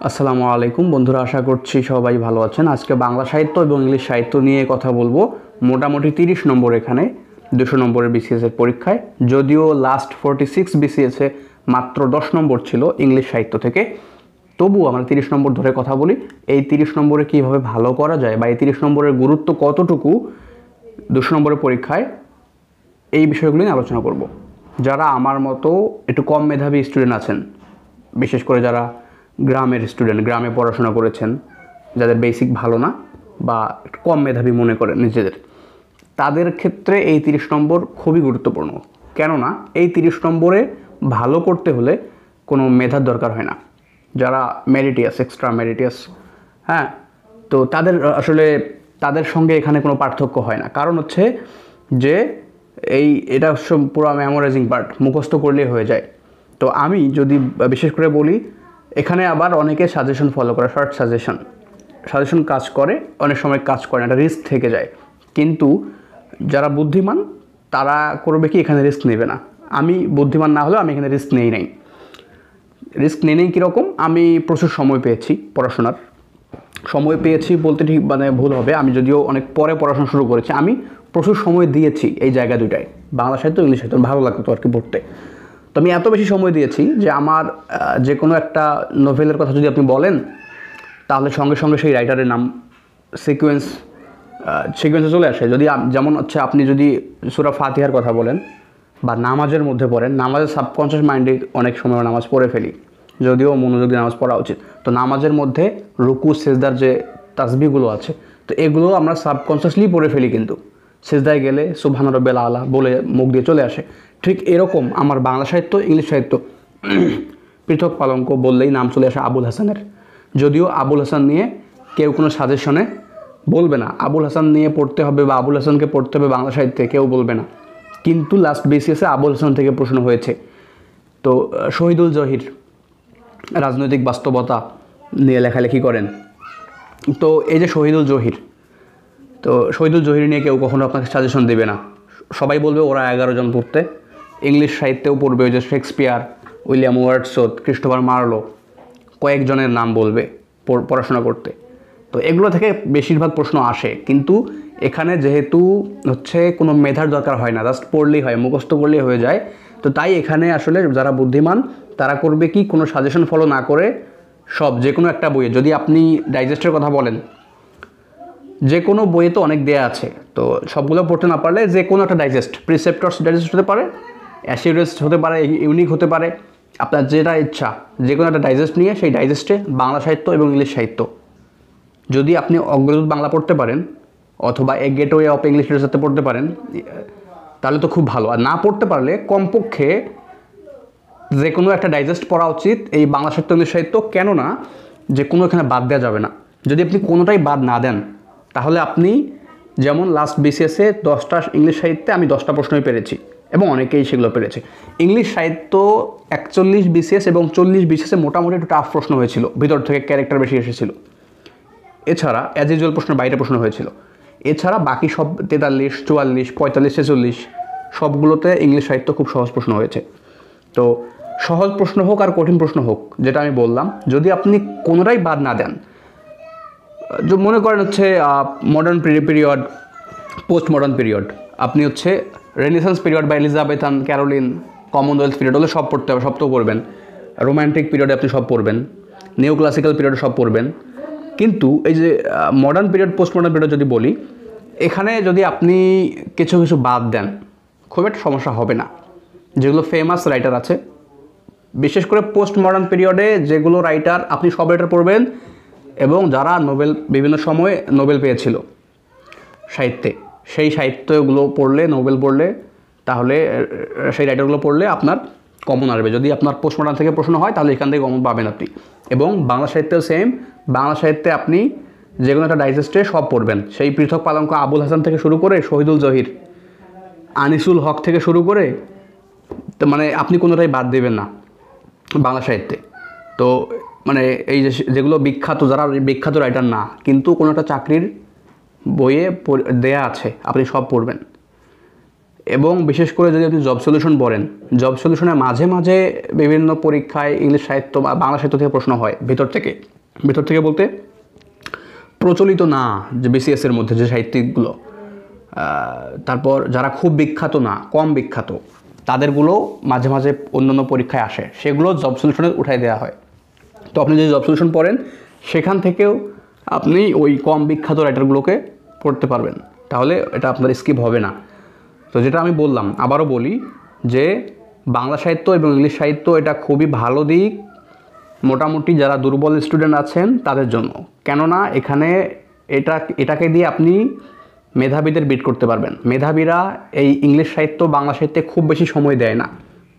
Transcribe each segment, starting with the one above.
আসসালামু আলাইকুম বন্ধুরা, আশা করছি সবাই ভালো আছেন। আজকে বাংলা সাহিত্য এবং ইংলিশ সাহিত্য নিয়ে কথা বলবো। মোটামুটি 30 নম্বর এখানে 200 নম্বরের বিসিএস এর পরীক্ষায়, যদিও লাস্ট 46 বিসিএসে মাত্র 10 নম্বর ছিল ইংলিশ সাহিত্য থেকে, তবুও আমরা 30 নম্বর ধরে কথা বলি। এই 30 নম্বরে কীভাবে ভালো করা যায় বা এই 30 নম্বরের গুরুত্ব কতটুকু 200 নম্বরের পরীক্ষায়, এই বিষয়গুলো নিয়ে আলোচনা করব। যারা আমার মতো একটু কম মেধাবী স্টুডেন্ট আছেন, বিশেষ করে যারা গ্রামের স্টুডেন্ট, গ্রামে পড়াশোনা করেছেন, যাদের বেসিক ভালো না বা একটু কম মেধাবী মনে করেন নিজেদের, তাদের ক্ষেত্রে এই 30 নম্বর খুবই গুরুত্বপূর্ণ। কেননা এই 30 নম্বরে ভালো করতে হলে কোনো মেধার দরকার হয় না। যারা মেরিটিয়াস, এক্সট্রা মেরিটিয়াস, হ্যাঁ, তো তাদের আসলে তাদের সঙ্গে এখানে কোনো পার্থক্য হয় না। কারণ হচ্ছে যে এটা পুরো মেমোরাইজিং পার্ট, মুখস্থ করলেই হয়ে যায়। তো আমি যদি বিশেষ করে বলি, এখানে আবার অনেকে সাজেশন ফলো করে, শর্ট সাজেশন কাজ করে, অনেক সময় কাজ করে না, একটা রিস্ক থেকে যায়। কিন্তু যারা বুদ্ধিমান তারা করবে কি, এখানে রিস্ক নেবে না। আমি বুদ্ধিমান না হলেও আমি এখানে রিস্ক নেই কীরকম, আমি প্রচুর সময় পেয়েছি, পড়াশোনার সময় পেয়েছি বলতে ঠিক ভুল হবে। আমি যদিও অনেক পরে পড়াশোনা শুরু করেছি, আমি প্রচুর সময় দিয়েছি এই জায়গা দুটায়, বাংলা সাহিত্য, ইংলিশ সাহিত্য। ভালো লাগতো আর কি পড়তে। তো আমি এত বেশি সময় দিয়েছি যে আমার যে কোনো নোভেলের কথা যদি আপনি বলেন, তাহলে সঙ্গে সঙ্গে সেই রাইটারের নাম সিকোয়েন্সে চলে আসে। যদি যেমন হচ্ছে, আপনি যদি সূরা ফাতিহার কথা বলেন বা নামাজের মধ্যে পড়েন, নামাজের সাবকনশিয়াস মাইন্ডে অনেক সময় নামাজ পড়ে ফেলি, যদিও মনোযোগ দিয়ে নামাজ পড়া উচিত। তো নামাজের মধ্যে রুকু সেজদার যে তাসবিহগুলো আছে, তো এগুলো আমরা সাবকনশিয়াসলি পড়ে ফেলি, কিন্তু সেজদায় গেলে সুবহান রাব্বিল আলা বলে মুখ দিয়ে চলে আসে। ঠিক এরকম আমার বাংলা সাহিত্য, ইংলিশ সাহিত্য পৃথক পালঙ্ক বললেই নাম চলে আসে আবুল হাসানের। যদিও আবুল হাসান নিয়ে কেউ কোনো সাজেশনে বলবে না আবুল হাসান নিয়ে পড়তে হবে বা আবুল হাসানকে পড়তে হবে বাংলা সাহিত্যে, কেউ বলবে না। কিন্তু লাস্ট বিসিএসে আবুল হাসান থেকে প্রশ্ন হয়েছে। তো শহীদুল জহির রাজনৈতিক বাস্তবতা নিয়ে লেখালেখি করেন। তো এই যে শহীদুল জহির নিয়ে কেউ কখনো আপনাকে সাজেশন দেবে না। সবাই বলবে ওরা 11 জন পড়তে। ইংলিশ সাহিত্যেও পড়বে ওই যে Shakespeare, William Wordsworth, Christopher Marlowe, কয়েকজনের নাম বলবে পড়াশোনা করতে। তো এগুলো থেকে বেশিরভাগ প্রশ্ন আসে। কিন্তু এখানে যেহেতু হচ্ছে কোনো মেধার দরকার হয় না, জাস্ট পড়লেই হয়, মুখস্থ করলেই হয়ে যায়। তো তাই এখানে আসলে যারা বুদ্ধিমান তারা করবে কি, কোনো সাজেশন ফলো না করে যে কোনো একটা বইয়ে, যদি আপনি ডাইজেস্টের কথা বলেন, যে কোনো বইয়ে তো অনেক দেয়া আছে, তো সবগুলো পড়তে না পারলে যে কোনো একটা ডাইজেস্ট, প্রিসেপ্টরস ডাইজেস্ট হতে পারে, অ্যাসিউরেন্স হতে পারে, ইউনিক হতে পারে, আপনার যেটা ইচ্ছা, যে কোনো একটা ডাইজেস্ট নিয়ে সেই ডাইজেস্টে বাংলা সাহিত্য এবং ইংলিশ সাহিত্য, যদি আপনি অগ্রদূত বাংলা পড়তে পারেন অথবা এ গেটওয়ে অফ ইংলিশ লিটারেচারতে পড়তে পারেন, তাহলে তো খুব ভালো। আর না পড়তে পারলে কমপক্ষে যে কোনো একটা ডাইজেস্ট পড়া উচিত এই বাংলা সাহিত্য, ইংলিশ সাহিত্য। কেননা যে কোনো এখানে বাদ দেওয়া যাবে না। যদি আপনি কোনোটাই বাদ না দেন, তাহলে আপনি যেমন লাস্ট বিসিএসে 10টা ইংলিশ সাহিত্যে আমি 10টা প্রশ্নই পেরেছি এবং অনেকেই সেগুলো পেরেছে। ইংলিশ সাহিত্য 41 বিসিএস এবং 40 বিসিএসে মোটামুটি একটু টাফ প্রশ্ন হয়েছিল, ভিতর থেকে ক্যারেক্টার বেশি এসেছিল। এছাড়া অ্যাজ ইউজুয়াল প্রশ্ন বাইরে প্রশ্ন হয়েছিল। এছাড়া বাকি সব 43, 44, 45, 46 সবগুলোতে ইংলিশ সাহিত্য খুব সহজ প্রশ্ন হয়েছে। তো সহজ প্রশ্ন হোক আর কঠিন প্রশ্ন হোক, যেটা আমি বললাম, যদি আপনি কোনোটাই বাদ না দেন, মনে করেন হচ্ছে modern period, post modern period, আপনি হচ্ছে রেনেসান্স পিরিয়ড বা এলিজাবেথান, ক্যারোলিন, কমনওয়েলথ পিরিয়ড হলে সব পড়তে হবে, সব তো পড়বেন। রোম্যান্টিক পিরিয়ডে আপনি সব পড়বেন, নিও ক্লাসিক্যাল পিরিয়ডে সব পড়বেন। কিন্তু এই যে modern period, post modern period যদি বলি, এখানে যদি আপনি কিছু কিছু বাদ দেন, খুব একটা সমস্যা হবে না। যেগুলো ফেমাস রাইটার আছে, বিশেষ করে পোস্ট মডার্ন পিরিয়ডে যেগুলো রাইটার, আপনি সব রাইটার পড়বেন, এবং যারা বিভিন্ন সময়ে নোবেল পেয়েছিল সাহিত্যে, সেই সাহিত্যগুলো পড়লে, নোবেল পড়লে, তাহলে সেই রাইটারগুলো পড়লে আপনার কমন আসবে। যদি আপনার পোস্ট মডার্ন থেকে প্রশ্ন হয়, তাহলে এখান থেকে কমন পাবেন আপনি। এবং বাংলা সাহিত্যেও সেম, বাংলা সাহিত্যে আপনি যে কোনো একটা ডাইজেস্টে সব পড়বেন, সেই পৃথক পালঙ্ক আবুল হাসান থেকে শুরু করে শহীদুল জহির, আনিসুল হক থেকে শুরু করে, তো আপনি কোনোটাই বাদ দেবেন না বাংলা সাহিত্যে। তো এই যেগুলো বিখ্যাত, যারা বিখ্যাত রাইটার না, কিন্তু কোনো একটা চাকরির বইয়ে দেয়া আছে, আপনি সব পড়বেন। এবং বিশেষ করে যদি আপনি জব সলিউশন পড়েন, জব সলিউশনে মাঝে মাঝে বিভিন্ন পরীক্ষায় ইংলিশ সাহিত্য বা বাংলা সাহিত্য থেকে প্রশ্ন হয় ভেতর থেকে বলতে প্রচলিত না যে বিসিএসের মধ্যে যে সাহিত্যিকগুলো, তারপর যারা খুব বিখ্যাত না, কম বিখ্যাত, তাদেরগুলো মাঝে মাঝে অন্যান্য পরীক্ষায় আসে, সেগুলো জব সলিউশনে উঠাই দেওয়া হয়। তো আপনি যদি জব সলিউশন পড়েন সেখান থেকেও আপনি ওই কম বিখ্যাত রাইটারগুলোকে পড়তে পারবেন, তাহলে এটা আপনার স্কিপ হবে না। তো যেটা আমি বললাম, আবারও বলি যে বাংলা সাহিত্য এবং ইংলিশ সাহিত্য এটা খুবই ভালো দিক মোটামুটি যারা দুর্বল স্টুডেন্ট আছেন তাদের জন্য, কেননা এখানে এটাকে দিয়ে আপনি মেধাবীদের বিট করতে পারবেন। মেধাবীরা এই ইংলিশ সাহিত্য বাংলা সাহিত্যে খুব বেশি সময় দেয় না,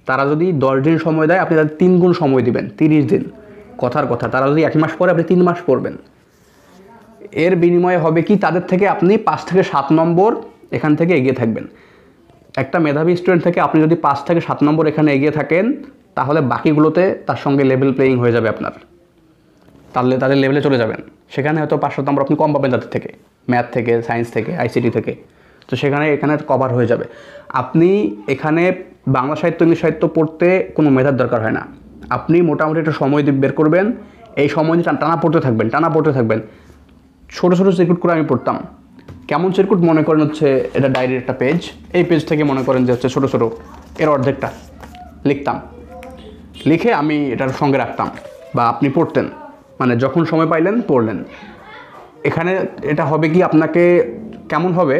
তারা যদি 10 দিন সময় দেয় আপনি তাদের 3 গুণ সময় দিবেন, 30 দিন। কথার কথা, তারা যদি 1 মাস পড়ে আপনি 3 মাস পড়বেন। এর বিনিময়ে হবে কি, তাদের থেকে আপনি 5 থেকে 7 নম্বর এখান থেকে এগিয়ে থাকবেন। একটা মেধাবী স্টুডেন্ট থেকে আপনি যদি 5 থেকে 7 নম্বর এখানে এগিয়ে থাকেন, তাহলে বাকিগুলোতে তার সঙ্গে লেভেল প্লেয়িং হয়ে যাবে আপনার, তাহলে তাদের লেভেলে চলে যাবেন। সেখানে হয়তো 5-7 নম্বর আপনি কম পাবেন তাদের থেকে, ম্যাথ থেকে, সায়েন্স থেকে, আইসিটি থেকে, তো এখানে কভার হয়ে যাবে। আপনি এখানে বাংলা সাহিত্য ইংলিশ সাহিত্য পড়তে কোনো মেধার দরকার হয় না, আপনি মোটামুটি একটা সময় বের করবেন, এই সময় নিয়ে টানা পড়তে থাকবেন। ছোটো ছোটো সিরকুট করে আমি পড়তাম। কেমন সিরকুট? মনে করেন হচ্ছে এটা ডায়েরির একটা পেজ, এই পেজ থেকে মনে করেন যে হচ্ছে ছোটো ছোটো এর অর্ধেকটা লিখতাম, লিখে আমি এটার সঙ্গে রাখতাম, বা আপনি পড়তেন, মানে যখন সময় পাইলেন পড়লেন। এখানে এটা হবে কি, আপনাকে কেমন হবে,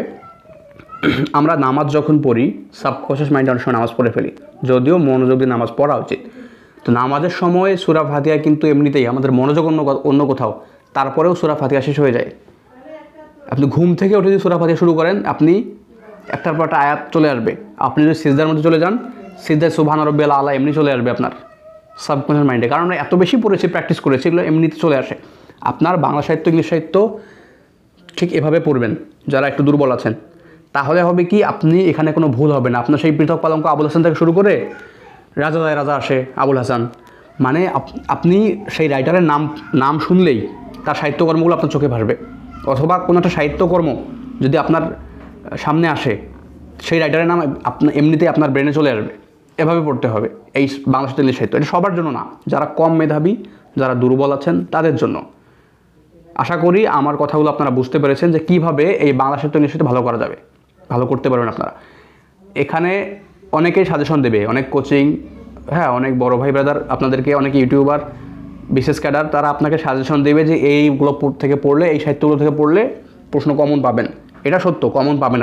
আমরা নামাজ যখন পড়ি সাবকনশিয়াস মাইন্ডে অনেক সময় নামাজ পড়ে ফেলি, যদিও মনোযোগ দিয়ে নামাজ পড়া উচিত। তো নামাজের সময় সূরা ফাতিহা কিন্তু এমনিতেই আমাদের মনোযোগ অন্য কোথাও, তারপরেও সূরা ফাতিহা শেষ হয়ে যায়। আপনি ঘুম থেকে উঠে যদি সূরা ফাতিহা শুরু করেন, আপনি একটার পর একটা আয়াত চলে আসবে। আপনি যদি সিজদার মধ্যে চলে যান, সিজদায় সুবহান রাব্বিয়াল আলা এমনি চলে আসবে আপনার সাবকনশিয়াস মাইন্ডে, কারণ আমরা এত বেশি পড়েছি, প্র্যাকটিস করেছি, এগুলো এমনিতে চলে আসে। আপনার বাংলা সাহিত্য ইংলিশ সাহিত্য ঠিক এভাবে পড়বেন যারা একটু দুর্বল আছেন, তাহলে হবে কি, আপনি এখানে কোনো ভুল হবে না। আপনার সেই পৃথক পালঙ্ক আবুল হাসান থেকে শুরু করে রাজা যায় রাজা আসে আবুল হাসান, মানে আপনি সেই রাইটারের নাম শুনলেই তার সাহিত্যকর্মগুলো আপনার চোখে ভাসবে, অথবা কোনো একটা সাহিত্যকর্ম যদি আপনার সামনে আসে, সেই রাইটারের নাম এমনিতেই আপনার ব্রেনে চলে আসবে। এভাবে পড়তে হবে এই বাংলা সাহিত্য ইংলিশ সাহিত্য। এটা সবার জন্য না, যারা কম মেধাবী, যারা দুর্বল আছেন তাদের জন্য। আশা করি আমার কথাগুলো আপনারা বুঝতে পেরেছেন যে কীভাবে এই বাংলা সাহিত্য ইংলিশ সাহিত্য ভালো করা যাবে, ভালো করতে পারবেন আপনারা। এখানে অনেকেই সাজেশন দেবে, অনেক কোচিং, হ্যাঁ, অনেক বড় ভাই ব্রাদার আপনাদেরকে, অনেক ইউটিউবার, বিশেষ ক্যাডার, তারা আপনাকে সাজেশন দেবে যে এইগুলো থেকে পড়লে, এই সাহিত্যগুলো থেকে পড়লে প্রশ্ন কমন পাবেন। এটা সত্য, কমন পাবেন।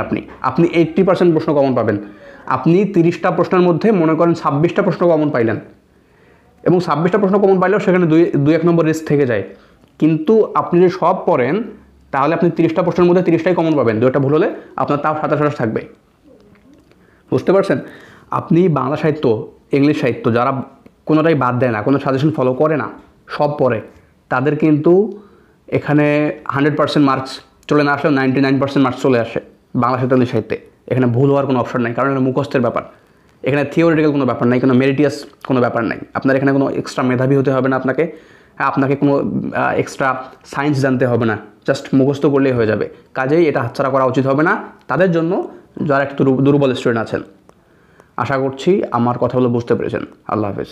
আপনি 80% প্রশ্ন কমন পাবেন। আপনি 30টা প্রশ্নের মধ্যে মনে করেন 26টা প্রশ্ন কমন পাইলেন, এবং 26টা প্রশ্ন কমন পাইলেও সেখানে 2-1 নম্বর রিস্ক থেকে যায়। কিন্তু আপনি যদি সব পড়েন, তাহলে আপনি 30টা প্রশ্নের মধ্যে 30টাই কমন পাবেন, 2টা ভুল হলে আপনার তাও 27 থাকবে। বুঝতে পারছেন? আপনি বাংলা সাহিত্য ইংলিশ সাহিত্য যারা কোনোটাই বাদ দেয় না, কোনো সাজেশন ফলো করে না, সব পড়ে, তাদের কিন্তু এখানে 100% মার্কস চলে না আসলেও 99% মার্কস চলে আসে বাংলা সাহিত্য ইংলিশ সাহিত্যে। এখানে ভুল হওয়ার কোনো অপশন নাই, কারণ এটা মুখস্থের ব্যাপার। এখানে থিওরিটিক্যাল কোনো ব্যাপার নাই, কোনো মেরিটিয়াস কোনো ব্যাপার নাই। আপনার এখানে কোনো এক্সট্রা মেধাবী হতে হবে না, আপনাকে কোনো এক্সট্রা সায়েন্স জানতে হবে না, জাস্ট মুখস্থ করলেই হয়ে যাবে। কাজেই এটা হাতছাড়া করা উচিত হবে না তাদের জন্য যারা একটু দুর্বল স্টুডেন্ট আছেন। আশা করছি আমার কথাগুলো বুঝতে পেরেছেন। আল্লাহ হাফেজ।